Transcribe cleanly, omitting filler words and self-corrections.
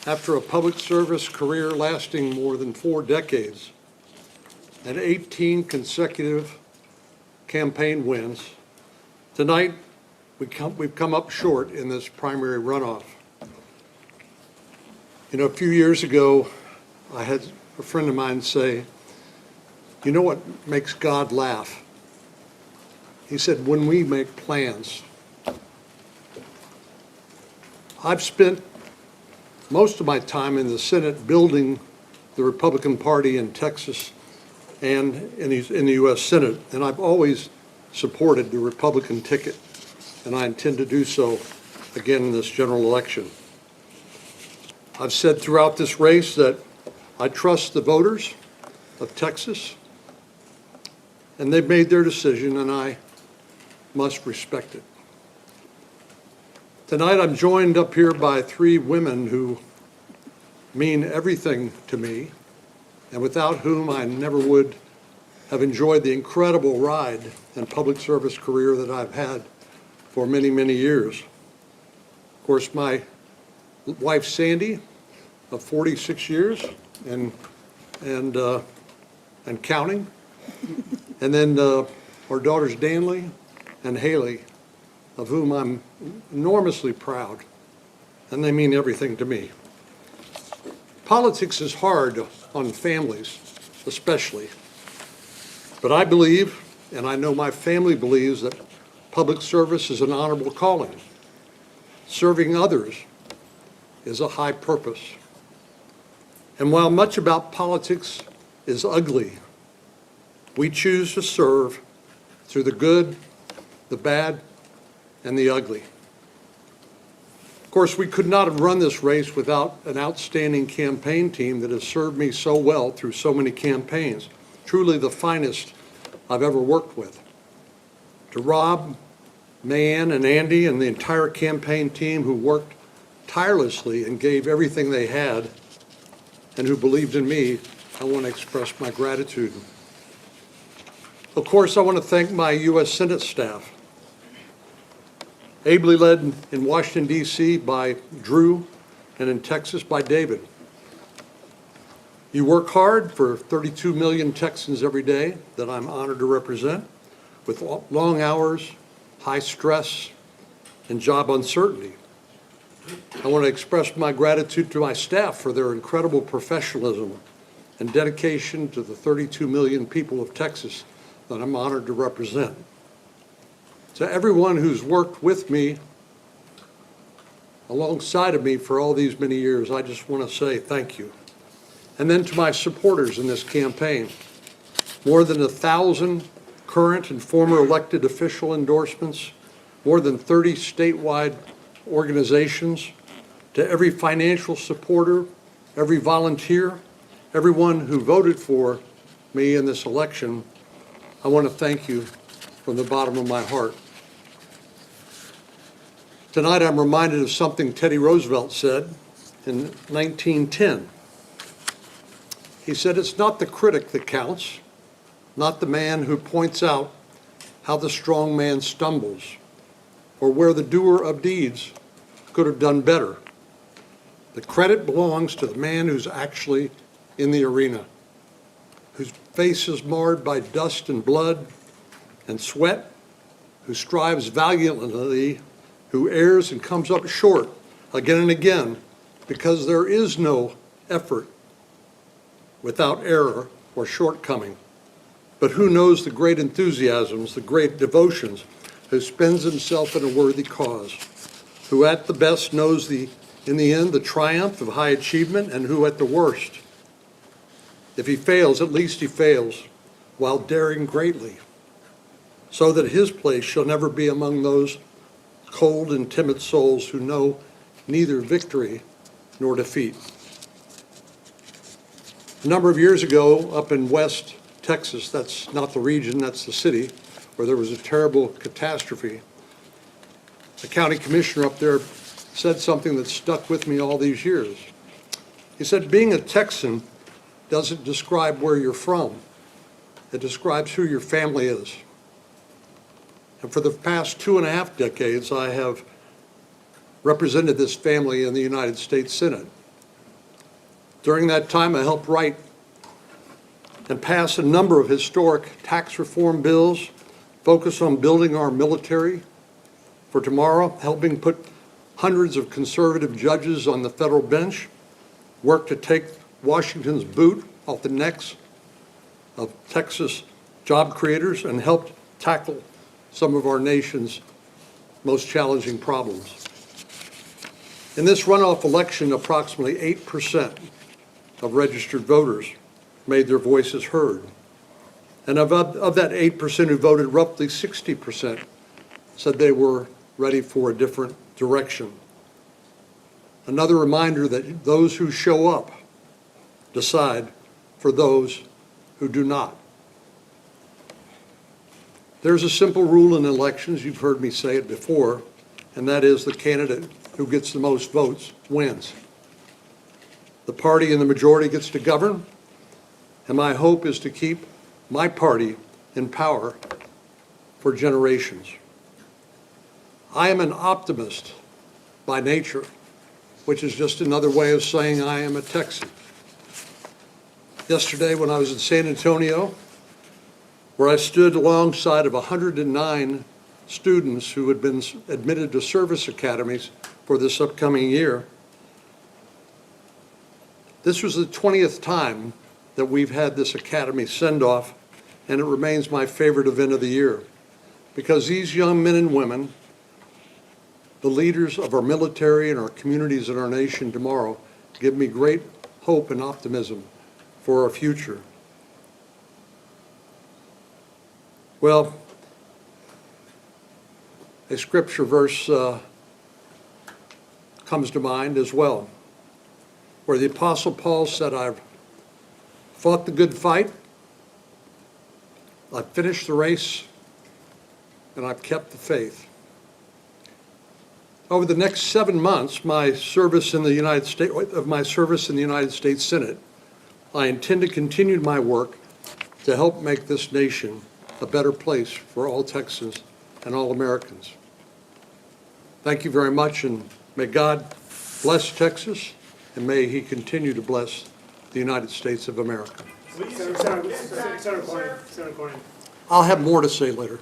After a public service career lasting more than 4 decades and 18 consecutive campaign wins, tonight we've come up short in this primary runoff. You know, a few years ago, I had a friend of mine say, "You know what makes God laugh?" He said, "When we make plans." I've spent most of my time in the Senate building the Republican Party in Texas and in the U.S. Senate, and I've always supported the Republican ticket, and I intend to do so again in this general election. I've said throughout this race that I trust the voters of Texas, and they've made their decision, and I must respect it. Tonight I'm joined up here by 3 women who mean everything to me, and without whom I never would have enjoyed the incredible ride and public service career that I've had for many, many years. Of course, my wife Sandy, of 46 years and counting, and then our daughters Danley and Haley, of whom I'm enormously proud, and they mean everything to me. Politics is hard on families, especially, but I believe, and I know my family believes, that public service is an honorable calling. Serving others is a high purpose. And while much about politics is ugly, we choose to serve through the good, the bad, and the ugly. Of course, we could not have run this race without an outstanding campaign team that has served me so well through so many campaigns, truly the finest I've ever worked with. To Rob, Mayanne, and Andy, and the entire campaign team who worked tirelessly and gave everything they had, and who believed in me, I want to express my gratitude. Of course, I want to thank my U.S. Senate staff, ably led in Washington, D.C. by Drew, and in Texas by David. You work hard for 32 million Texans every day that I'm honored to represent, with long hours, high stress, and job uncertainty. I want to express my gratitude to my staff for their incredible professionalism and dedication to the 32 million people of Texas that I'm honored to represent. To everyone who's worked with me, alongside of me for all these many years, I just want to say thank you. And then to my supporters in this campaign, more than 1,000 current and former elected official endorsements, more than 30 statewide organizations, to every financial supporter, every volunteer, everyone who voted for me in this election, I want to thank you from the bottom of my heart. Tonight I'm reminded of something Teddy Roosevelt said in 1910. He said, "It's not the critic that counts, not the man who points out how the strong man stumbles, or where the doer of deeds could have done better. The credit belongs to the man who's actually in the arena, whose face is marred by dust and blood and sweat, who strives valiantly, who errs and comes up short again and again, because there is no effort without error or shortcoming, but who knows the great enthusiasms, the great devotions, who spends himself in a worthy cause, who at the best knows in the end the triumph of high achievement, and who at the worst, if he fails, at least he fails while daring greatly, so that his place shall never be among those cold and timid souls who know neither victory nor defeat." A number of years ago, up in West Texas, that's not the region, that's the city, where there was a terrible catastrophe, the county commissioner up there said something that stuck with me all these years. He said, "Being a Texan doesn't describe where you're from. It describes who your family is." And for the past 2.5 decades, I have represented this family in the United States Senate. During that time, I helped write and pass a number of historic tax reform bills focused on building our military for tomorrow, helping put hundreds of conservative judges on the federal bench, worked to take Washington's boot off the necks of Texas job creators, and helped tackle some of our nation's most challenging problems. In this runoff election, approximately 8% of registered voters made their voices heard. And of that 8% who voted, roughly 60% said they were ready for a different direction. Another reminder that those who show up decide for those who do not. There's a simple rule in elections, you've heard me say it before, and that is the candidate who gets the most votes wins. The party in the majority gets to govern, and my hope is to keep my party in power for generations. I am an optimist by nature, which is just another way of saying I am a Texan. Yesterday when I was in San Antonio, where I stood alongside of 109 students who had been admitted to service academies for this upcoming year, this was the 20th time that we've had this academy send-off, and it remains my favorite event of the year, because these young men and women, the leaders of our military and our communities and our nation tomorrow, give me great hope and optimism for our future. Well, a scripture verse comes to mind as well, where the Apostle Paul said, I've fought the good fight, I've finished the race, and I've kept the faith. Over the next 7 months, my service in the United States Senate, I intend to continue my work to help make this nation a better place for all Texans and all Americans. Thank you very much, and may God bless Texas, and may he continue to bless the United States of America. Senator Cornyn. I'll have more to say later.